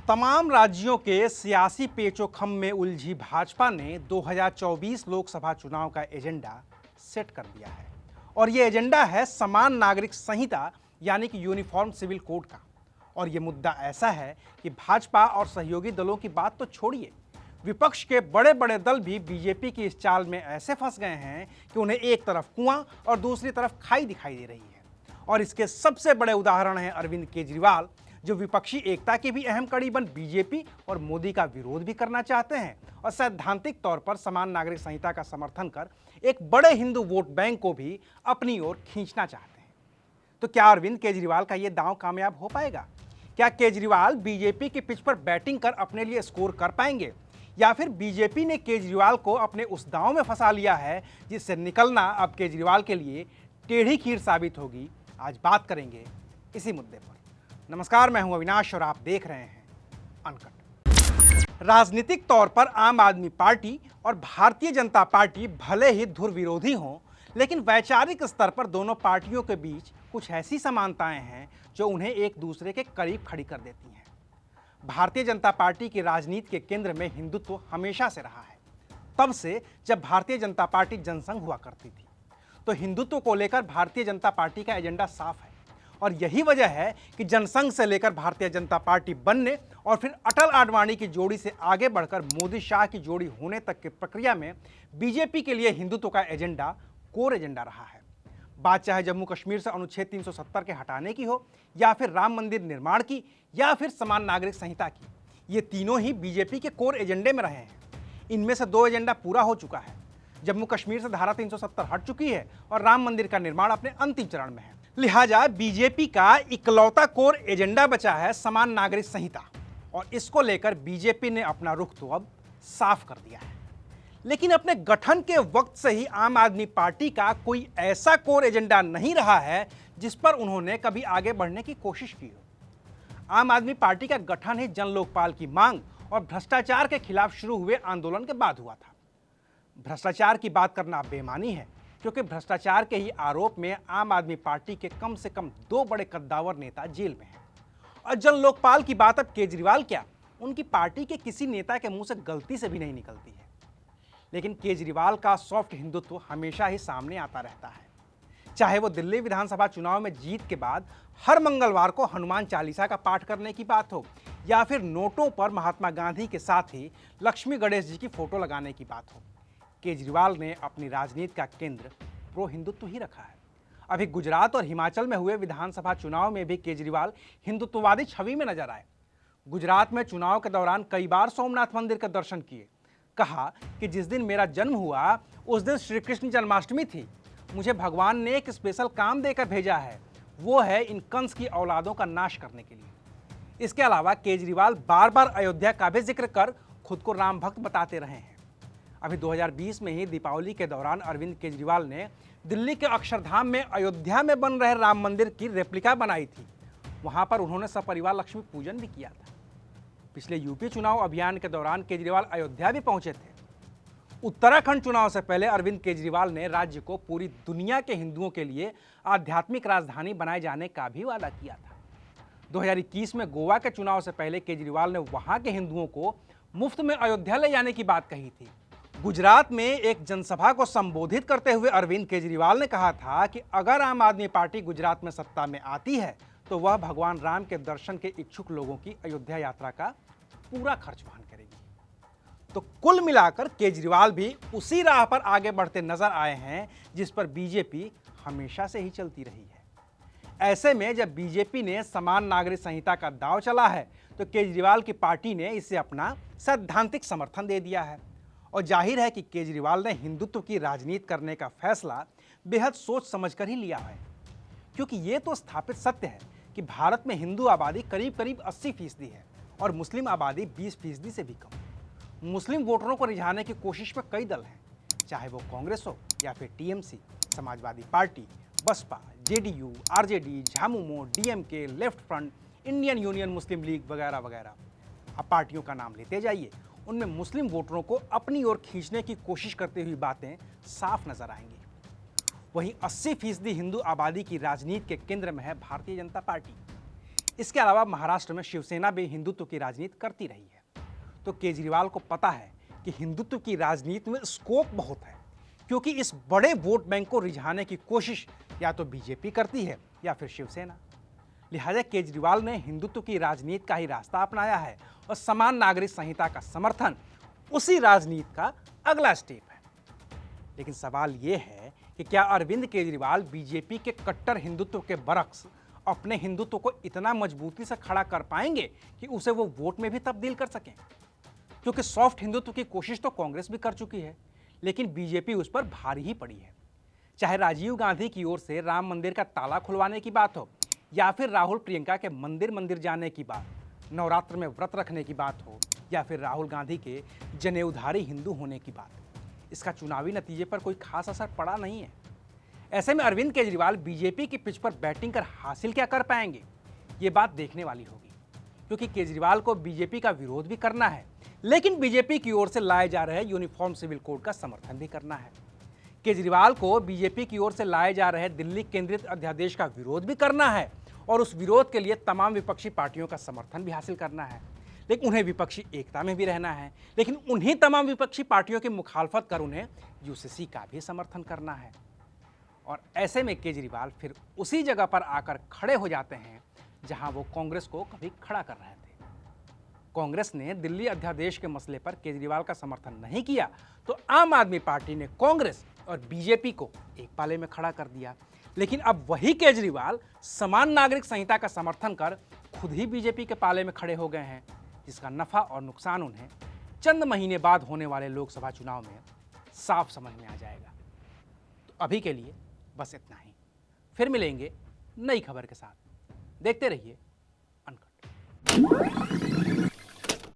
तमाम राज्यों के सियासी पेचोखम में उलझी भाजपा ने 2024 लोकसभा चुनाव का एजेंडा सेट कर दिया है और ये एजेंडा है समान नागरिक संहिता यानी कि यूनिफॉर्म सिविल कोड का। और ये मुद्दा ऐसा है कि भाजपा और सहयोगी दलों की बात तो छोड़िए, विपक्ष के बड़े बड़े दल भी बीजेपी की इस चाल में ऐसे फंस गए हैं कि उन्हें एक तरफ कुआं और दूसरी तरफ खाई दिखाई दे रही है। और इसके सबसे बड़े उदाहरण हैं अरविंद केजरीवाल, जो विपक्षी एकता की भी अहम कड़ी बन बीजेपी और मोदी का विरोध भी करना चाहते हैं और सैद्धांतिक तौर पर समान नागरिक संहिता का समर्थन कर एक बड़े हिंदू वोट बैंक को भी अपनी ओर खींचना चाहते हैं। तो क्या अरविंद केजरीवाल का यह दांव कामयाब हो पाएगा? क्या केजरीवाल बीजेपी की पिच पर बैटिंग कर अपने लिए स्कोर कर पाएंगे, या फिर बीजेपी ने केजरीवाल को अपने उस दांव में फंसा लिया है जिससे निकलना अब केजरीवाल के लिए टेढ़ी खीर साबित होगी? आज बात करेंगे इसी मुद्दे पर। नमस्कार, मैं हूं अविनाश और आप देख रहे हैं अनकट। राजनीतिक तौर पर आम आदमी पार्टी और भारतीय जनता पार्टी भले ही धुर विरोधी हों, लेकिन वैचारिक स्तर पर दोनों पार्टियों के बीच कुछ ऐसी समानताएं हैं जो उन्हें एक दूसरे के करीब खड़ी कर देती हैं। भारतीय जनता पार्टी की राजनीति के केंद्र में हिंदुत्व हमेशा से रहा है, तब से जब भारतीय जनता पार्टी जनसंघ हुआ करती थी। तो हिंदुत्व को लेकर भारतीय जनता पार्टी का एजेंडा साफ है और यही वजह है कि जनसंघ से लेकर भारतीय जनता पार्टी बनने और फिर अटल आडवाणी की जोड़ी से आगे बढ़कर मोदी शाह की जोड़ी होने तक की प्रक्रिया में बीजेपी के लिए हिंदुत्व का एजेंडा कोर एजेंडा रहा है। बात चाहे जम्मू कश्मीर से अनुच्छेद 370 के हटाने की हो, या फिर राम मंदिर निर्माण की, या फिर समान नागरिक संहिता की, ये तीनों ही बीजेपी के कोर एजेंडे में रहे हैं। इनमें से दो एजेंडा पूरा हो चुका है। जम्मू कश्मीर से धारा 370 हट चुकी है और राम मंदिर का निर्माण अपने अंतिम चरण में है। लिहाजा बीजेपी का इकलौता कोर एजेंडा बचा है समान नागरिक संहिता, और इसको लेकर बीजेपी ने अपना रुख तो अब साफ कर दिया है। लेकिन अपने गठन के वक्त से ही आम आदमी पार्टी का कोई ऐसा कोर एजेंडा नहीं रहा है जिस पर उन्होंने कभी आगे बढ़ने की कोशिश की हो। आम आदमी पार्टी का गठन ही जन लोकपाल की मांग और भ्रष्टाचार के खिलाफ शुरू हुए आंदोलन के बाद हुआ था। भ्रष्टाचार की बात करना बेमानी है, क्योंकि भ्रष्टाचार के ही आरोप में आम आदमी पार्टी के कम से कम दो बड़े कद्दावर नेता जेल में हैं। और जन लोकपाल की बात अब केजरीवाल क्या, उनकी पार्टी के किसी नेता के मुंह से गलती से भी नहीं निकलती है। लेकिन केजरीवाल का सॉफ्ट हिंदुत्व हमेशा ही सामने आता रहता है। चाहे वो दिल्ली विधानसभा चुनाव में जीत के बाद हर मंगलवार को हनुमान चालीसा का पाठ करने की बात हो, या फिर नोटों पर महात्मा गांधी के साथ ही लक्ष्मी गणेश जी की फोटो लगाने की बात हो, केजरीवाल ने अपनी राजनीति का केंद्र प्रो हिंदुत्व ही रखा है। अभी गुजरात और हिमाचल में हुए विधानसभा चुनाव में भी केजरीवाल हिंदुत्ववादी छवि में नजर आए। गुजरात में चुनाव के दौरान कई बार सोमनाथ मंदिर के दर्शन किए। कहा कि जिस दिन मेरा जन्म हुआ उस दिन श्री कृष्ण जन्माष्टमी थी, मुझे भगवान ने एक स्पेशल काम देकर भेजा है, वो है इन कंस की औलादों का नाश करने के लिए। इसके अलावा केजरीवाल बार बार अयोध्या का भी जिक्र कर खुद को राम भक्त बताते रहे हैं। अभी 2020 में ही दीपावली के दौरान अरविंद केजरीवाल ने दिल्ली के अक्षरधाम में अयोध्या में बन रहे राम मंदिर की रेप्लिका बनाई थी। वहां पर उन्होंने सपरिवार लक्ष्मी पूजन भी किया था। पिछले यूपी चुनाव अभियान के दौरान केजरीवाल अयोध्या भी पहुंचे थे। उत्तराखंड चुनाव से पहले अरविंद केजरीवाल ने राज्य को पूरी दुनिया के हिंदुओं के लिए आध्यात्मिक राजधानी बनाए जाने का भी वादा किया था। 2021 में गोवा के चुनाव से पहले केजरीवाल ने वहां के हिंदुओं को मुफ्त में अयोध्या ले जाने की बात कही थी। गुजरात में एक जनसभा को संबोधित करते हुए अरविंद केजरीवाल ने कहा था कि अगर आम आदमी पार्टी गुजरात में सत्ता में आती है तो वह भगवान राम के दर्शन के इच्छुक लोगों की अयोध्या यात्रा का पूरा खर्च वहन करेगी। तो कुल मिलाकर केजरीवाल भी उसी राह पर आगे बढ़ते नजर आए हैं जिस पर बीजेपी हमेशा से ही चलती रही है। ऐसे में जब बीजेपी ने समान नागरिक संहिता का दांव चला है तो केजरीवाल की पार्टी ने इसे अपना सैद्धांतिक समर्थन दे दिया है। और जाहिर है कि केजरीवाल ने हिंदुत्व की राजनीति करने का फैसला बेहद सोच समझकर ही लिया है, क्योंकि ये तो स्थापित सत्य है कि भारत में हिंदू आबादी करीब करीब 80% है और मुस्लिम आबादी 20% से भी कम। मुस्लिम वोटरों को रिझाने की कोशिश में कई दल हैं, चाहे वो कांग्रेस हो या फिर TMC, Samajwadi party, Baspa, JDU, RJD, Jhamumo, DMK, Left Front, Indian Union Muslim League वगैरह वगैरह। अब पार्टियों का नाम लेते जाइए, उनमें मुस्लिम वोटरों को अपनी ओर खींचने की कोशिश करती हुई बातें साफ नजर आएंगी। वहीं 80% हिंदू आबादी की राजनीति के केंद्र में है भारतीय जनता पार्टी। इसके अलावा महाराष्ट्र में शिवसेना भी हिंदुत्व की राजनीति करती रही है। तो केजरीवाल को पता है कि हिंदुत्व की राजनीति में स्कोप बहुत है, क्योंकि इस बड़े वोट बैंक को रिझाने की कोशिश या तो बीजेपी करती है या फिर शिवसेना। लिहाजा केजरीवाल ने हिंदुत्व की राजनीति का ही रास्ता अपनाया है और समान नागरिक संहिता का समर्थन उसी राजनीति का अगला स्टेप है। लेकिन सवाल यह है कि क्या अरविंद केजरीवाल बीजेपी के कट्टर हिंदुत्व के बरक्स अपने हिंदुत्व को इतना मजबूती से खड़ा कर पाएंगे कि उसे वो वोट में भी तब्दील कर सकें? क्योंकि सॉफ्ट हिंदुत्व की कोशिश तो कांग्रेस भी कर चुकी है, लेकिन बीजेपी उस पर भारी ही पड़ी है। चाहे राजीव गांधी की ओर से राम मंदिर का ताला खुलवाने की बात हो या फिर राहुल प्रियंका के मंदिर मंदिर जाने की बात, नवरात्र में व्रत रखने की बात हो या फिर राहुल गांधी के जनेऊधारी हिंदू होने की बात, इसका चुनावी नतीजे पर कोई खास असर पड़ा नहीं है। ऐसे में अरविंद केजरीवाल बीजेपी की पिच पर बैटिंग कर हासिल क्या कर पाएंगे, ये बात देखने वाली होगी। क्योंकि केजरीवाल को बीजेपी का विरोध भी करना है, लेकिन बीजेपी की ओर से लाए जा रहे यूनिफॉर्म सिविल कोड का समर्थन भी करना है। केजरीवाल को बीजेपी की ओर से लाए जा रहे दिल्ली केंद्रित अध्यादेश का विरोध भी करना है और उस विरोध के लिए तमाम विपक्षी पार्टियों का समर्थन भी हासिल करना है। लेकिन उन्हें विपक्षी एकता में भी रहना है, लेकिन उन्हीं तमाम विपक्षी पार्टियों की मुखालफत कर उन्हें यूसीसी का भी समर्थन करना है। और ऐसे में केजरीवाल फिर उसी जगह पर आकर खड़े हो जाते हैं जहां वो कांग्रेस को कभी खड़ा कर रहे थे। कांग्रेस ने दिल्ली अध्यादेश के मसले पर केजरीवाल का समर्थन नहीं किया, तो आम आदमी पार्टी ने कांग्रेस और बीजेपी को एक पाले में खड़ा कर दिया। लेकिन अब वही केजरीवाल समान नागरिक संहिता का समर्थन कर खुद ही बीजेपी के पाले में खड़े हो गए हैं, जिसका नफा और नुकसान उन्हें चंद महीने बाद होने वाले लोकसभा चुनाव में साफ समझ में आ जाएगा। तो अभी के लिए बस इतना ही। फिर मिलेंगे नई खबर के साथ। देखते रहिए अनकट।